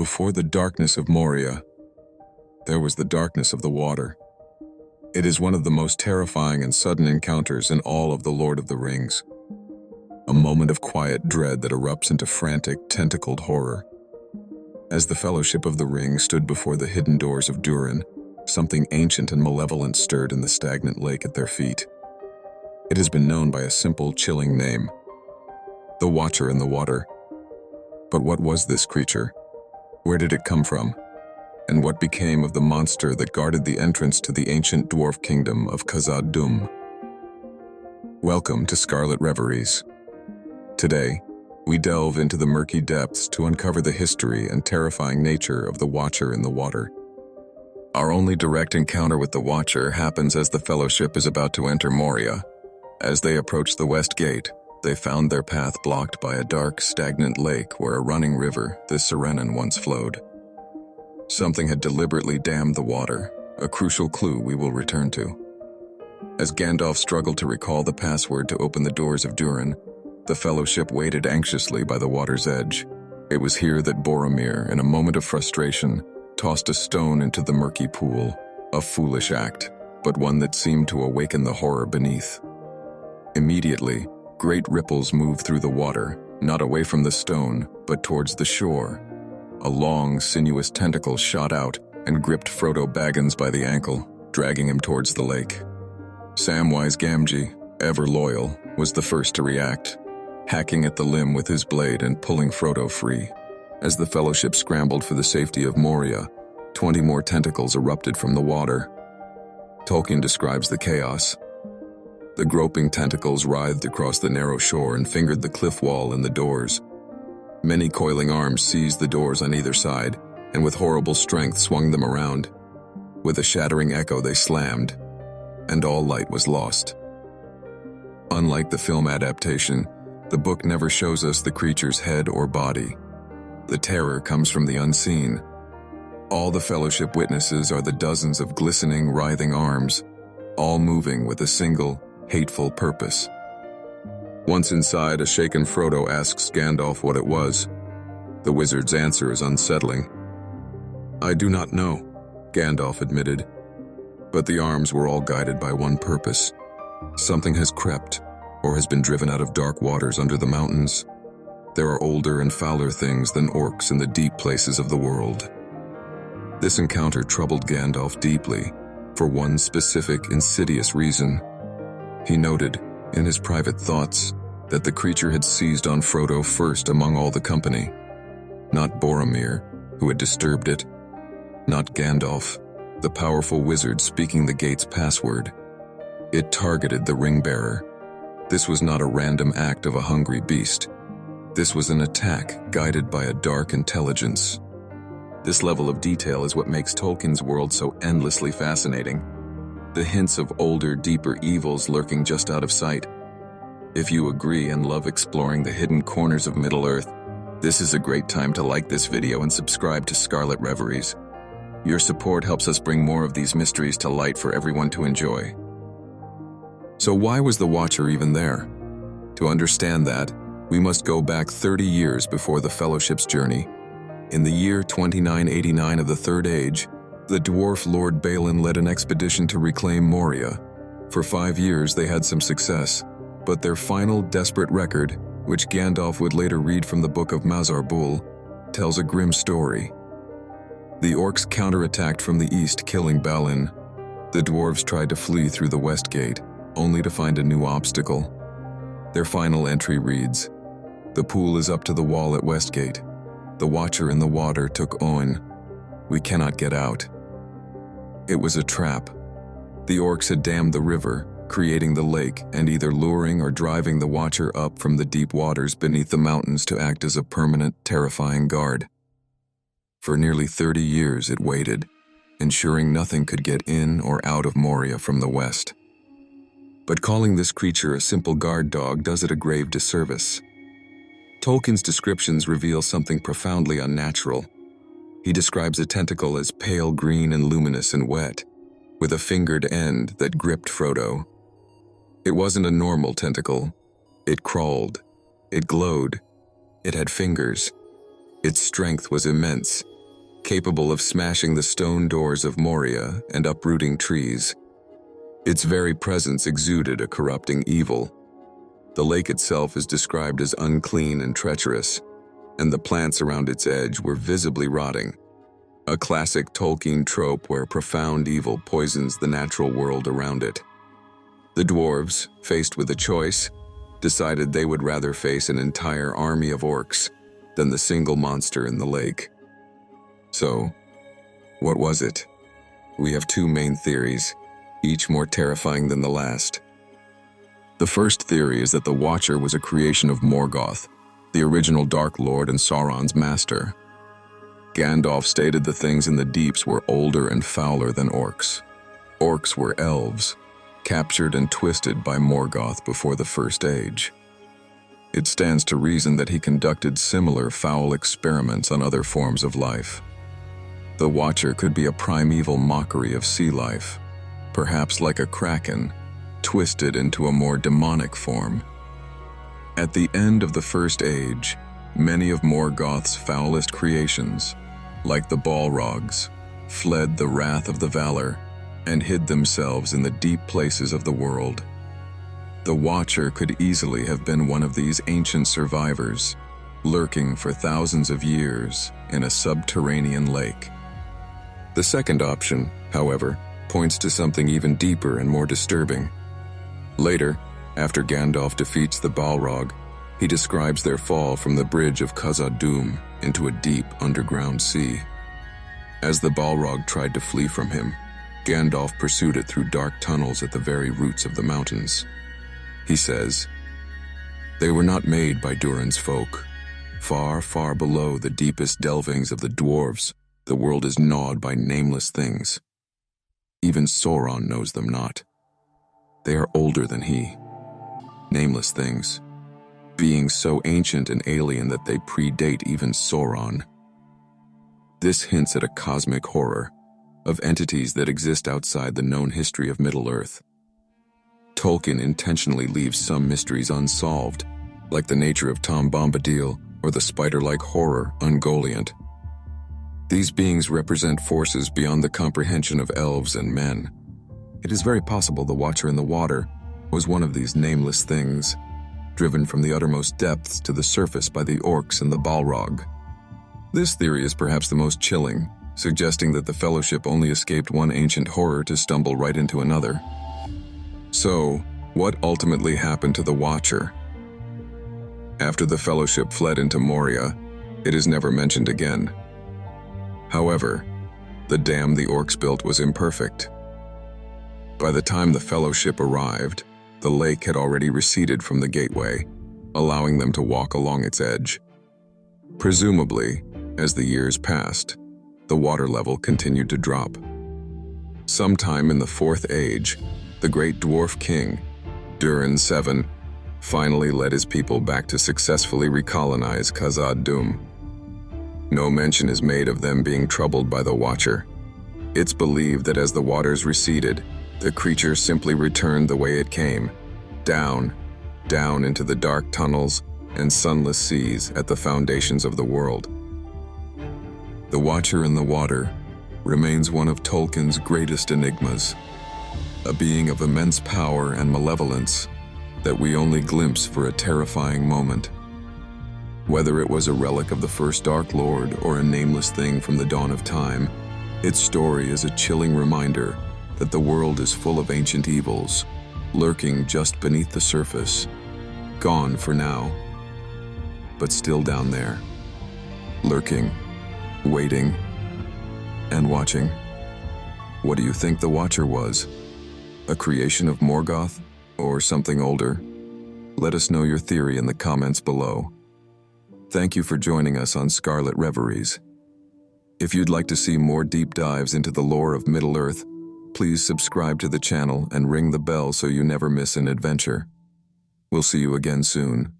Before the darkness of Moria, there was the darkness of the water. It is one of the most terrifying and sudden encounters in all of The Lord of the Rings. A moment of quiet dread that erupts into frantic, tentacled horror. As the Fellowship of the Ring stood before the hidden doors of Durin, something ancient and malevolent stirred in the stagnant lake at their feet. It has been known by a simple, chilling name: the Watcher in the Water. But what was this creature? Where did it come from? And what became of the monster that guarded the entrance to the ancient dwarf kingdom of Khazad-dûm? Welcome to Scarlet Reveries. Today, we delve into the murky depths to uncover the history and terrifying nature of the Watcher in the Water. Our only direct encounter with the Watcher happens as the Fellowship is about to enter Moria. As they approach the West Gate, they found their path blocked by a dark, stagnant lake where a running river, the Serennon, once flowed. Something had deliberately dammed the water, a crucial clue we will return to. As Gandalf struggled to recall the password to open the Doors of Durin, the Fellowship waited anxiously by the water's edge. It was here that Boromir, in a moment of frustration, tossed a stone into the murky pool, a foolish act, but one that seemed to awaken the horror beneath. Immediately, great ripples moved through the water, not away from the stone, but towards the shore. A long, sinuous tentacle shot out and gripped Frodo Baggins by the ankle, dragging him towards the lake. Samwise Gamgee, ever loyal, was the first to react, hacking at the limb with his blade and pulling Frodo free. As the Fellowship scrambled for the safety of Moria, 20 more tentacles erupted from the water. Tolkien describes the chaos. The groping tentacles writhed across the narrow shore and fingered the cliff wall and the doors. Many coiling arms seized the doors on either side, and with horrible strength swung them around. With a shattering echo they slammed, and all light was lost. Unlike the film adaptation, the book never shows us the creature's head or body. The terror comes from the unseen. All the Fellowship witnesses are the dozens of glistening, writhing arms, all moving with a single, hateful purpose. Once inside, a shaken Frodo asks Gandalf what it was. The wizard's answer is unsettling. "I do not know," Gandalf admitted. But the arms were all guided by one purpose. Something has crept, or has been driven out of dark waters under the mountains. There are older and fouler things than orcs in the deep places of the world. This encounter troubled Gandalf deeply, for one specific, insidious reason. He noted, in his private thoughts, that the creature had seized on Frodo first among all the company. Not Boromir, who had disturbed it. Not Gandalf, the powerful wizard speaking the gate's password. It targeted the ring-bearer. This was not a random act of a hungry beast. This was an attack guided by a dark intelligence. This level of detail is what makes Tolkien's world so endlessly fascinating. The hints of older, deeper evils lurking just out of sight. If you agree and love exploring the hidden corners of Middle-earth, this is a great time to like this video and subscribe to Scarlet Reveries. Your support helps us bring more of these mysteries to light for everyone to enjoy. So why was the Watcher even there? To understand that, we must go back 30 years before the Fellowship's journey. In the year 2989 of the Third Age, the dwarf Lord Balin led an expedition to reclaim Moria. For 5 years they had some success, but their final desperate record, which Gandalf would later read from the Book of Mazarbul, tells a grim story. The Orcs counterattacked from the east, killing Balin. The dwarves tried to flee through the West Gate, only to find a new obstacle. Their final entry reads, "The pool is up to the wall at Westgate. The Watcher in the Water took Oin. We cannot get out." It was a trap. The Orcs had dammed the river, creating the lake and either luring or driving the Watcher up from the deep waters beneath the mountains to act as a permanent, terrifying guard. For nearly 30 years it waited, ensuring nothing could get in or out of Moria from the west. But calling this creature a simple guard dog does it a grave disservice. Tolkien's descriptions reveal something profoundly unnatural. He describes a tentacle as pale green and luminous and wet, with a fingered end that gripped Frodo. It wasn't a normal tentacle. It crawled. It glowed. It had fingers. Its strength was immense, capable of smashing the stone doors of Moria and uprooting trees. Its very presence exuded a corrupting evil. The lake itself is described as unclean and treacherous, and the plants around its edge were visibly rotting, a classic Tolkien trope where profound evil poisons the natural world around it. The dwarves, faced with a choice, decided they would rather face an entire army of orcs than the single monster in the lake. So, what was it? We have two main theories, each more terrifying than the last. The first theory is that the Watcher was a creation of Morgoth, the original Dark Lord and Sauron's master. Gandalf stated the things in the deeps were older and fouler than orcs. Orcs were elves, captured and twisted by Morgoth before the First Age. It stands to reason that he conducted similar foul experiments on other forms of life. The Watcher could be a primeval mockery of sea life, perhaps like a kraken, twisted into a more demonic form. At the end of the First Age, many of Morgoth's foulest creations, like the Balrogs, fled the wrath of the Valar and hid themselves in the deep places of the world. The Watcher could easily have been one of these ancient survivors, lurking for thousands of years in a subterranean lake. The second option, however, points to something even deeper and more disturbing. Later, after Gandalf defeats the Balrog, he describes their fall from the bridge of Khazad-dûm into a deep underground sea. As the Balrog tried to flee from him, Gandalf pursued it through dark tunnels at the very roots of the mountains. He says, "They were not made by Durin's folk. Far, far below the deepest delvings of the dwarves, the world is gnawed by nameless things. Even Sauron knows them not. They are older than he. Nameless things, beings so ancient and alien that they predate even Sauron. This hints at a cosmic horror of entities that exist outside the known history of Middle-earth. Tolkien intentionally leaves some mysteries unsolved, like the nature of Tom Bombadil or the spider-like horror Ungoliant. These beings represent forces beyond the comprehension of elves and men. It is very possible the Watcher in the water was one of these nameless things, driven from the uttermost depths to the surface by the Orcs and the Balrog. This theory is perhaps the most chilling, suggesting that the Fellowship only escaped one ancient horror to stumble right into another. So, what ultimately happened to the Watcher? After the Fellowship fled into Moria, it is never mentioned again. However, the dam the Orcs built was imperfect. By the time the Fellowship arrived, the lake had already receded from the gateway, allowing them to walk along its edge. Presumably, as the years passed, the water level continued to drop. Sometime in the Fourth Age, the great dwarf king, Durin VII, finally led his people back to successfully recolonize Khazad-dûm. No mention is made of them being troubled by the Watcher. It's believed that as the waters receded, the creature simply returned the way it came, down into the dark tunnels and sunless seas at the foundations of the world. The Watcher in the water remains one of Tolkien's greatest enigmas, a being of immense power and malevolence that we only glimpse for a terrifying moment. Whether it was a relic of the first Dark Lord or a nameless thing from the dawn of time, its story is a chilling reminder that the world is full of ancient evils, lurking just beneath the surface, gone for now, but still down there, lurking, waiting, and watching. What do you think the Watcher was? A creation of Morgoth or something older? Let us know your theory in the comments below. Thank you for joining us on Scarlet Reveries. If you'd like to see more deep dives into the lore of Middle-earth, please subscribe to the channel and ring the bell so you never miss an adventure. We'll see you again soon.